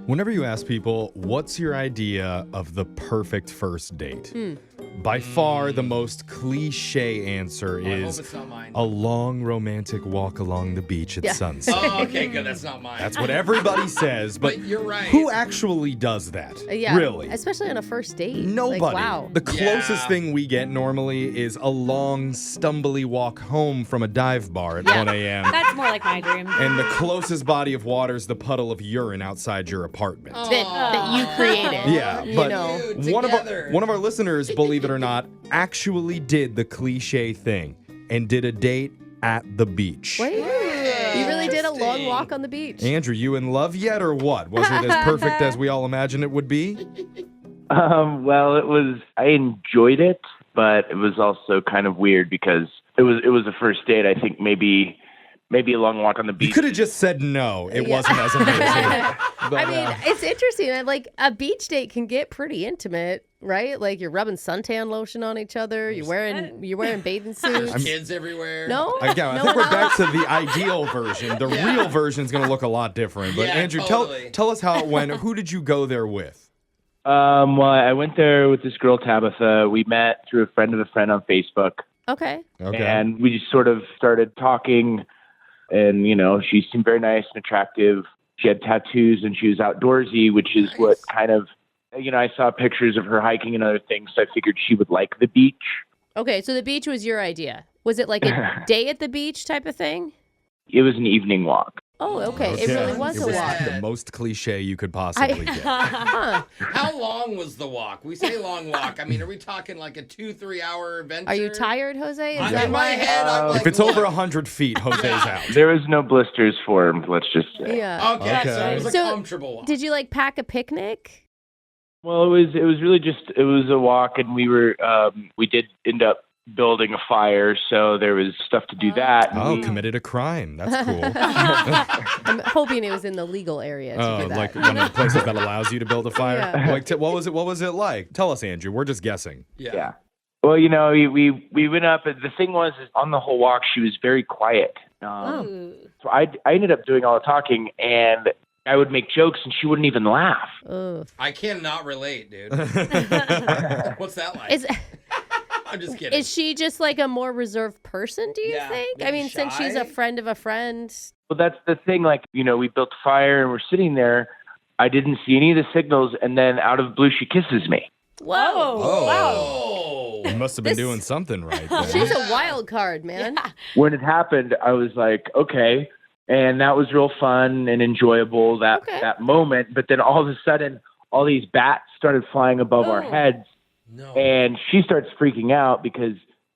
Whenever you ask people, what's your idea of the perfect first date? By far, the most cliche answer I hope is it's not mine. a long romantic walk along the beach at sunset. Oh, okay, good. That's not mine. That's what everybody says, but You're right. who actually does that? Yeah, Really? especially on a first date. Nobody. Like, wow. The closest Yeah. thing we get normally is a long, stumbly walk home from a dive bar at 1 a.m. That's more like my dream. And the closest body of water is the puddle of urine outside your apartment. That you created. Yeah, you but know. Dude, one together. of our listeners, believe it or not, actually did the cliche thing and did a date at the beach. Wait, you really did a long Interesting. walk on the beach? Andrew, you in love yet or what? Was it as perfect as we all imagined it would be? Well, I enjoyed it, but it was also kind of weird because it was a first date. I think maybe a long walk on the You beach. could have just said no. It wasn't as amazing. But, I mean, it's interesting. Like, a beach date can get pretty intimate, right? Like, you're rubbing suntan lotion on each other. You're wearing bathing suits. Kids everywhere. No? again, I No think we're one back to the ideal version. The real version is going to look a lot different. But Yeah, Andrew, totally. tell us how it went. Who did you go there with? Well, I went there with this girl, Tabitha. We met through a friend of a friend on Facebook, Okay. Okay. and we just sort of started talking. And she seemed very nice and attractive. She had tattoos and she was outdoorsy, which is what kind of, I saw pictures of her hiking and other things, so I figured she would like the beach. Okay, so the beach was your idea. Was it like a day at the beach type of thing? It was an evening walk. Oh, okay. It really was a walk. the most cliche you could possibly get. Huh. How long was the walk? We say long walk. I mean, are we talking like a 2-3 hour adventure? Are you tired, Jose? Is In my head, I'm like, If it's over 100 feet, Jose's out. There was no blisters formed, let's just say. Yeah. Okay, so Okay. it was a So, comfortable walk. Did you like pack a picnic? Well, it was really just it was a walk, and we did end up building a fire, so there was stuff to do that. and Oh, we- committed a crime. That's cool. I'm hoping it was in the legal area to do that. Like one of the places that allows you to build a fire. Yeah. Like, what was it like? Tell us, Andrew. We're just guessing. Yeah. Well, we went up, and the thing was, is on the whole walk, she was very quiet. So I ended up doing all the talking, and I would make jokes, and she wouldn't even laugh. Ugh. I cannot relate, dude. What's that like? Is I'm just kidding. is she just like a more reserved person, do you Yeah, think? I maybe mean, since she's a shy? friend of a friend. Well, that's the thing. Like, we built a fire, and we're sitting there. I didn't see any of the signals, and then out of the blue, she kisses me. Whoa. Oh. You must have been This- doing something right. Then. She's a wild card, man. When it happened, I was like, okay. And that was real fun and enjoyable, that moment. But then all of a sudden, all these bats started flying above our Oh. heads. No. And she starts freaking out because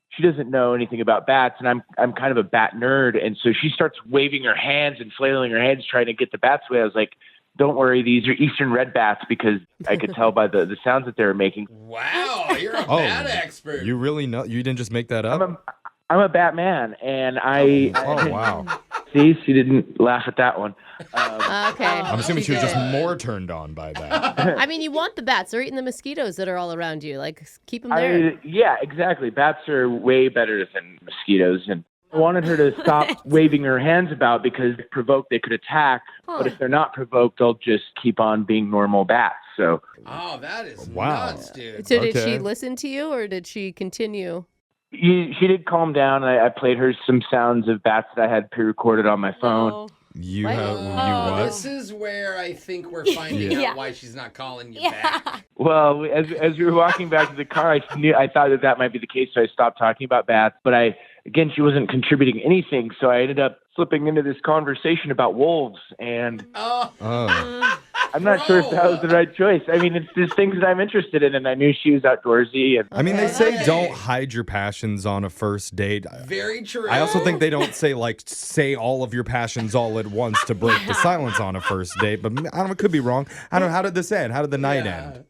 she doesn't know anything about bats, and I'm kind of a bat nerd, and so she starts waving her hands and flailing her hands trying to get the bats away. I was like, "Don't worry, these are eastern red bats," because I could tell by the sounds that they were making. Wow, you're a Oh, bad expert. You really know? You didn't just make that up? I'm a Batman, and I Oh, wow. see she didn't laugh at that one. Okay. I'm assuming she was just good. more turned on by that. I mean, you want the bats. They're eating the mosquitoes that are all around you. Like, keep them there. Yeah, exactly. Bats are way better than mosquitoes, and I wanted her to stop waving her hands about because if provoked, they could attack. But if they're not provoked, they'll just keep on being normal bats. So Oh, that is Wow. nuts, dude. So did Okay. she listen to you or did she continue? she did calm down. I played her some sounds of bats that I had pre-recorded on my phone. No. You What? have you what? This is where I think we're finding Yeah. out why she's not calling you Yeah. back. Well, as we were walking back to the car, I thought that might be the case, so I stopped talking about bats. But again, she wasn't contributing anything, so I ended up slipping into this conversation about wolves, and Oh, Oh. I'm not sure if that was the right choice. I mean, it's just things that I'm interested in, and I knew she was outdoorsy. And I mean, they say Okay. don't hide your passions on a first date. very true. I also think they don't say all of your passions all at once to break the silence on a first date. But I don't know, it could be wrong. I don't know. How did this end? How did the night end?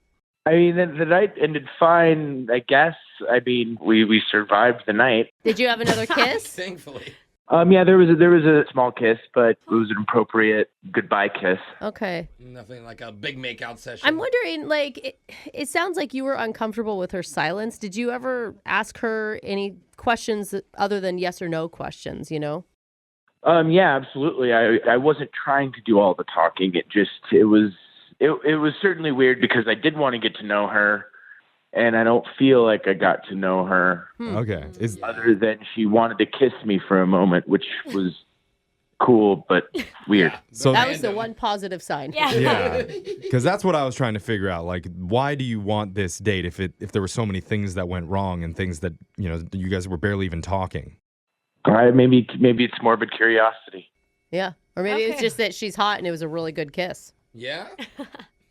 I mean, the night ended fine, I guess. I mean, we survived the night. Did you have another kiss? Thankfully. Yeah, there was a small kiss, but it was an appropriate goodbye kiss. Okay. Nothing like a big makeout session. I'm wondering, like, it sounds like you were uncomfortable with her silence. Did you ever ask her any questions other than yes or no questions, you know? Yeah, absolutely. I wasn't trying to do all the talking. It was it was certainly weird because I did want to get to know her, and I don't feel like I got to know her Okay. other than she wanted to kiss me for a moment, which was cool but weird. So That was the one positive sign. yeah, because that's what I was trying to figure out. Like, why do you want this date if there were so many things that went wrong and things that you guys were barely even talking? Maybe it's morbid curiosity. Yeah. Or maybe it's Okay. just that she's hot and it was a really good kiss. Yeah?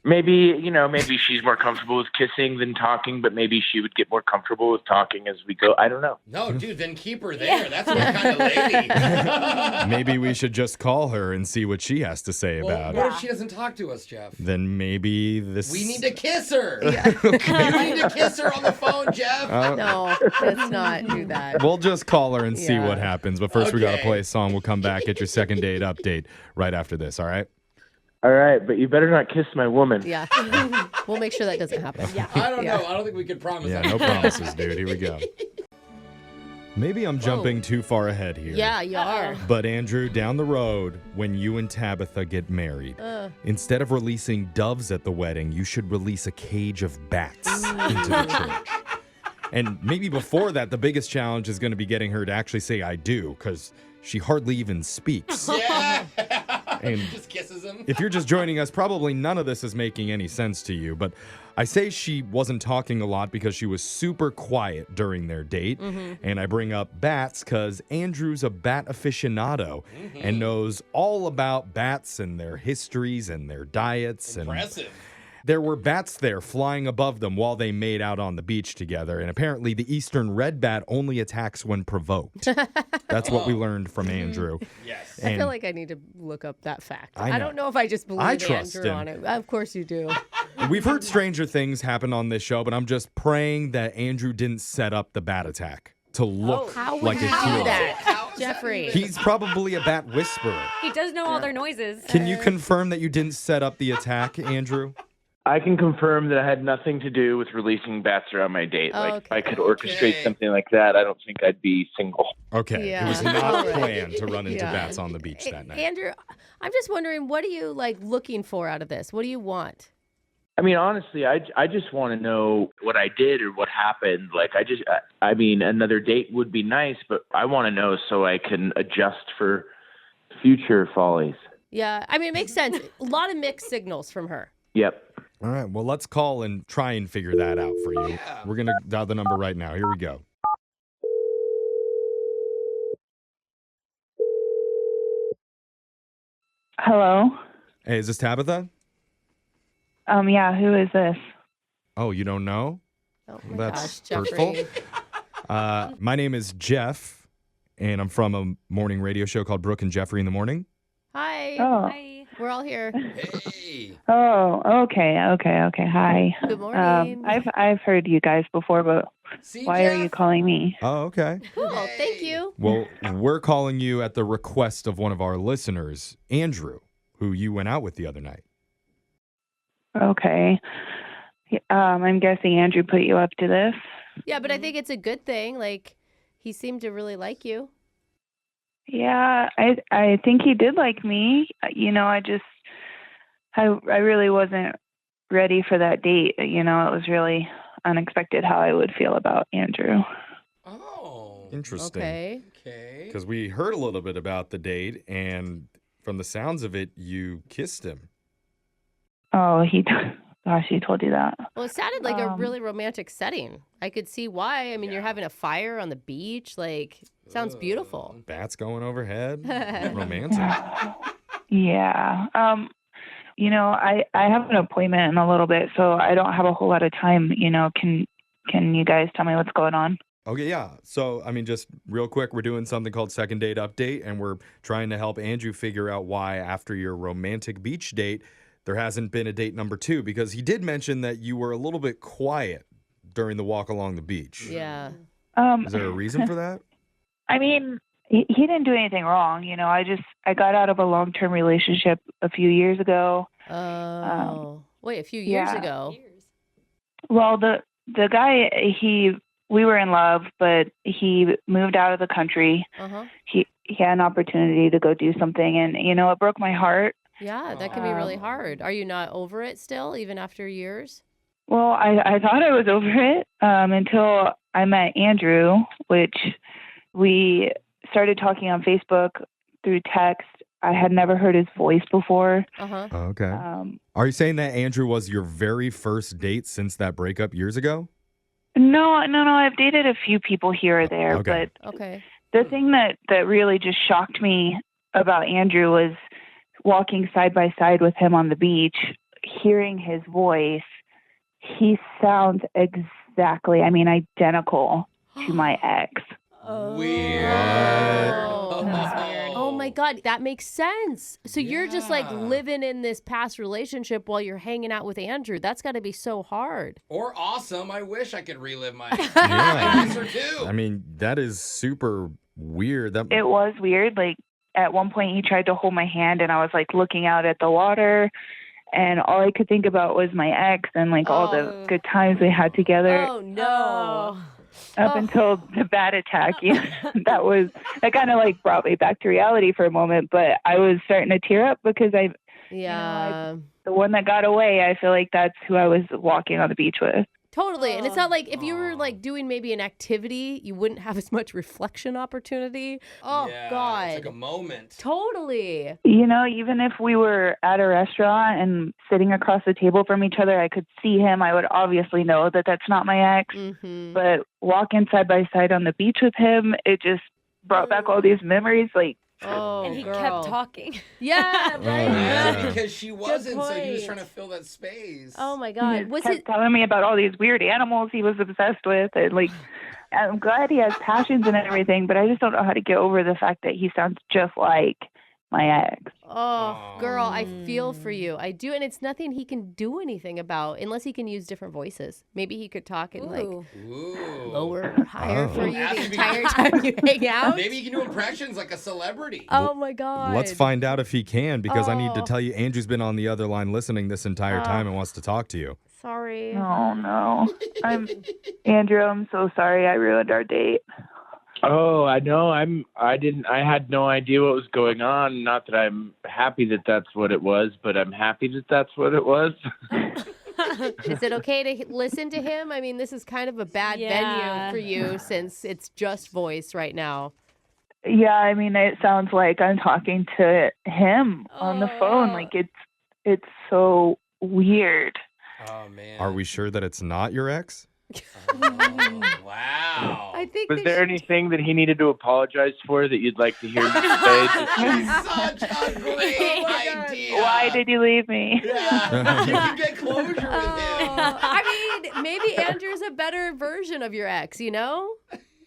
Maybe she's more comfortable with kissing than talking, but maybe she would get more comfortable with talking as we go. I don't know. No, dude, then keep her there. That's my kind of lady. Maybe we should just call her and see what she has to say Well, about what it. if she doesn't talk to us, Jeff? Then maybe this. We need to kiss her. You need to kiss her on the phone, Jeff. No, let's not do that. We'll just call her and see Yeah. what happens. But first, we got to Okay. play a song. We'll come back, get your second date update right after this. All right? All right, but you better not kiss my woman. Yeah. We'll make sure that doesn't happen. Yeah. I don't Yeah. know. I don't think we could promise Yeah, that. no promises, dude. Here we go. Maybe I'm jumping too far ahead here. Yeah, you are. But Andrew, down the road, when you and Tabitha get married, instead of releasing doves at the wedding, you should release a cage of bats into the church. And maybe before that, the biggest challenge is going to be getting her to actually say "I do," because she hardly even speaks. Yeah. And Just kisses him. if you're just joining us, probably none of this is making any sense to you, but I say she wasn't talking a lot because she was super quiet during their date. And I bring up bats because Andrew's a bat aficionado and knows all about bats and their histories and their diets. Impressive. And there were bats there flying above them while they made out on the beach together. And apparently the eastern red bat only attacks when provoked. That's what we learned from Andrew. Yes. I And feel like I need to look up that fact. I I know. don't know if I just believe I trust Andrew him. on it. Of course you do. we've heard stranger things happen on this show, but I'm just praying that Andrew didn't set up the bat attack to look How would like you a do hero. that, Jeffrey? He's probably a bat whisperer. He does know all their noises. Can you confirm that you didn't set up the attack, Andrew? I can confirm that I had nothing to do with releasing bats around my date. Oh, Like, if I okay. could orchestrate Okay. something like that, I don't think I'd be single. Okay. Yeah. It was not All right. planned to run into Yeah. bats on the beach that night. Andrew, I'm just wondering, what are you looking for out of this? What do you want? I mean, honestly, I just want to know what I did or what happened. Like, I mean, another date would be nice, but I want to know so I can adjust for future follies. Yeah, I mean, it makes sense. A lot of mixed signals from her. Yep. All right. Well, let's call and try and figure that out for you. Yeah. We're going to dial the number right now. Here we go. Hello. Hey, is this Tabitha? Yeah, who is this? Oh, you don't know? Oh my That's gosh, hurtful. Jeffrey. My name is Jeff, and I'm from a morning radio show called Brooke and Jeffrey in the Morning. Hi. Oh. Hi. We're all here. Hey. Oh, okay. Hi. Good morning. I've heard you guys before, but See, why are Jeff? you calling me? Oh, okay. Cool. Thank you. Well, we're calling you at the request of one of our listeners, Andrew, who you went out with the other night. Okay. I'm guessing Andrew put you up to this. Yeah, but I think it's a good thing. He seemed to really like you. Yeah, I think he did like me. You know, I really wasn't ready for that date. You know, it was really unexpected how I would feel about Andrew. Oh. Interesting. Okay. Okay. Because we heard a little bit about the date, and from the sounds of it, you kissed him. Oh, gosh, he told you that. Well, it sounded like a really romantic setting. I could see why. I mean, you're having a fire on the beach. Sounds beautiful. Bats going overhead. Romantic. Yeah. You know, I have an appointment in a little bit, so I don't have a whole lot of time. You know, can you guys tell me what's going on? Okay, yeah. So, I mean, just real quick, we're doing something called Second Date Update, and we're trying to help Andrew figure out why after your romantic beach date, there hasn't been a date number 2, because he did mention that you were a little bit quiet during the walk along the beach. Yeah. Is there a reason for that? I mean, he didn't do anything wrong. You know, I got out of a long-term relationship a few years ago. Oh. Wait, a few years yeah. ago. Well, the guy, we were in love, but he moved out of the country. Uh-huh. He had an opportunity to go do something, and you know, it broke my heart. Yeah, that can be really hard. Are you not over it still, even after years? Well, I thought I was over it until I met Andrew, which we started talking on Facebook through text. I had never heard his voice before. Uh-huh. Okay. Are you saying that Andrew was your very first date since that breakup years ago? No. I've dated a few people here or there, Okay. but Okay. the thing that really just shocked me about Andrew was walking side by side with him on the beach, hearing his voice. He sounds exactly, identical to my ex. Weird. Oh, That's weird. Oh my God, that makes sense. So you're just like Yeah. living in this past relationship while you're hanging out with Andrew. That's got to be so hard. Or awesome. I wish I could relive my Yeah. answer too. I mean, that is super weird. It was weird. Like at one point he tried to hold my hand and I was like looking out at the water and all I could think about was my ex and like all the good times we had together. Oh no. Up until the bat attack. That kind of like brought me back to reality for a moment, but I was starting to tear up because Yeah. the one that got away, I feel like that's who I was walking on the beach with. Totally. And it's not like if you were like doing maybe an activity, you wouldn't have as much reflection opportunity. Oh, yeah, God. It's like a moment. Totally. Even if we were at a restaurant and sitting across the table from each other, I could see him. I would obviously know that that's not my ex. Mm-hmm. But walking side by side on the beach with him, it just brought back all these memories. Like, Oh, And he girl. kept talking. Yeah, right. Yeah, Yeah. because she wasn't, so he was point. trying to fill that space. Oh my he God. Was kept it? telling me about all these weird animals he was obsessed with. And like, I'm glad he has passions and everything, but I just don't know how to get over the fact that he sounds just like my ex. Oh, girl, I feel for you. I do, and it's nothing he can do anything about unless he can use different voices. Maybe he could talk in like Ooh. Ooh. lower or higher Oh. for you Ask the me- entire time you hang out. Maybe you can do impressions like a celebrity. Oh my God. Let's find out if he can, because I need to Oh. tell you, Andrew's been on the other line listening this entire time and wants to talk to you. Sorry. Oh no. Andrew, I'm so sorry I ruined our date. Oh, I know. I had no idea what was going on. Not that I'm happy that that's what it was, but I'm happy that that's what it was. Is it okay to listen to him? I mean, this is kind of a bad venue Yeah. for you since it's just voice right now. Yeah, it sounds like I'm talking to him on the phone. Like it's so weird. Oh, man. Are we sure that it's not your ex? Oh, wow. I think Was they there should- anything that he needed to apologize for that you'd like to hear me say? Such a great idea. Why did you leave me? Yeah. You can get closure with him. I mean, maybe Andrew's a better version of your ex, you know?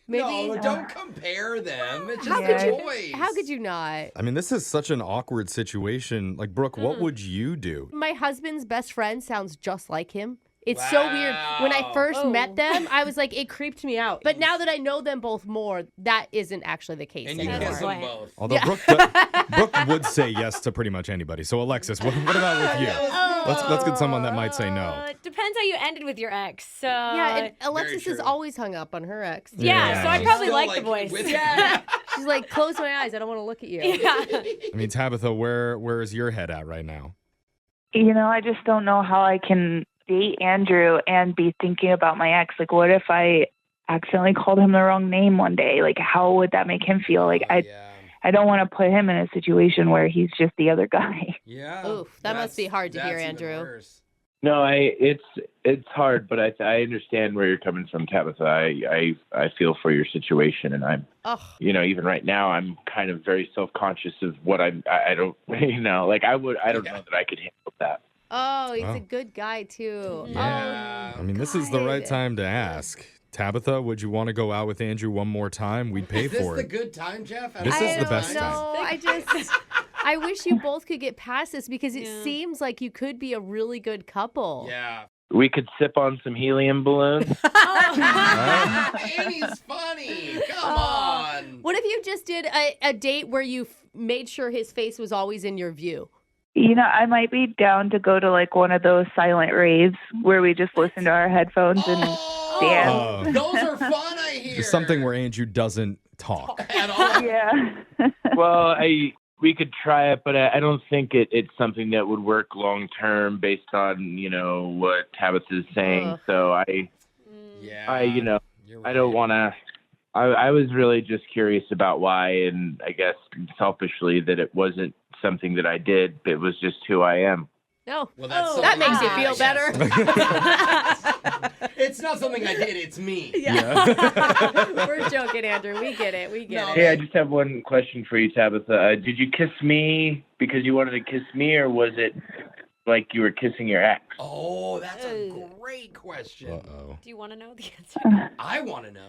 Maybe. No, don't compare them. It's How just could a you? choice. How could you not? I mean, this is such an awkward situation. Like, Brooke, what would you do? My husband's best friend sounds just like him. It's so weird. When I Wow. first met them, I was like, it creeped me out. But now that I know them both more, that isn't actually the case And you anymore. kiss them both. Although Brooke would say yes to pretty much anybody. So, Alexis, what about with you? Let's get someone that might say no. It depends how you ended with your ex. So Yeah, and Alexis is true. always hung up on her ex. yeah, so I She's probably Still, like the voice. with- Yeah. She's like, close my eyes. I don't want to look at you. Yeah. I mean, Tabitha, where is your head at right now? I just don't know how I can date Andrew and be thinking about my ex. Like, what if I accidentally called him the wrong name one day? Like, how would that make him feel? Like, I don't want to put him in a situation where he's just the other guy. Yeah. Oof, that must be hard to hear, that's even Andrew. worse. No, it's hard, but I understand where you're coming from, Tabitha. I feel for your situation, and I'm Ugh. even right now I'm kind of very self-conscious of what I don't like I don't know that I could handle that. Oh, he's Oh. a good guy, too. Yeah. I mean, this is the right God. time to ask. Tabitha, would you want to go out with Andrew one more time? We'd pay Is this for the it. good time, Jeff? This is I the don't best know. time. I wish you both could get past this because it Yeah. seems like you could be a really good couple. Yeah. We could sip on some helium balloons. Annie's funny. Come on. What if you just did a date where you made sure his face was always in your view? I might be down to go to like one of those silent raves where we just listen to our headphones and dance. Oh. Those are fun, I hear. Just something where Andrew doesn't talk. At all. Yeah. Well, we could try it, but I don't think it's something that would work long term based on what Tabitha is saying. Ugh. So Yeah. You're I don't right. want to. I was really just curious about why, and I guess selfishly that it wasn't something that I did. It was just who I am. No. Well, that's That something makes you I feel guess. better. It's not something I did. It's me. We're joking, Andrew. We get it. We get No. it. Hey, I just have one question for you, Tabitha. Did you kiss me because you wanted to kiss me, or was it like you were kissing your ex? Oh, that's a great question. Uh-oh. Do you want to know the answer? I want to know.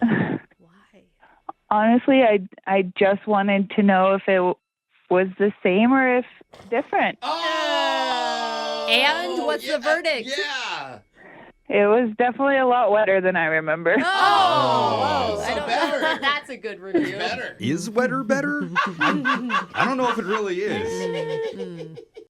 Why? Honestly, I just wanted to know if it was the same or if different. Oh! And what's the verdict? Yeah. It was definitely a lot wetter than I remember. Oh, so I don't better. know. That's a good review. Better. Is wetter better? I don't know if it really is.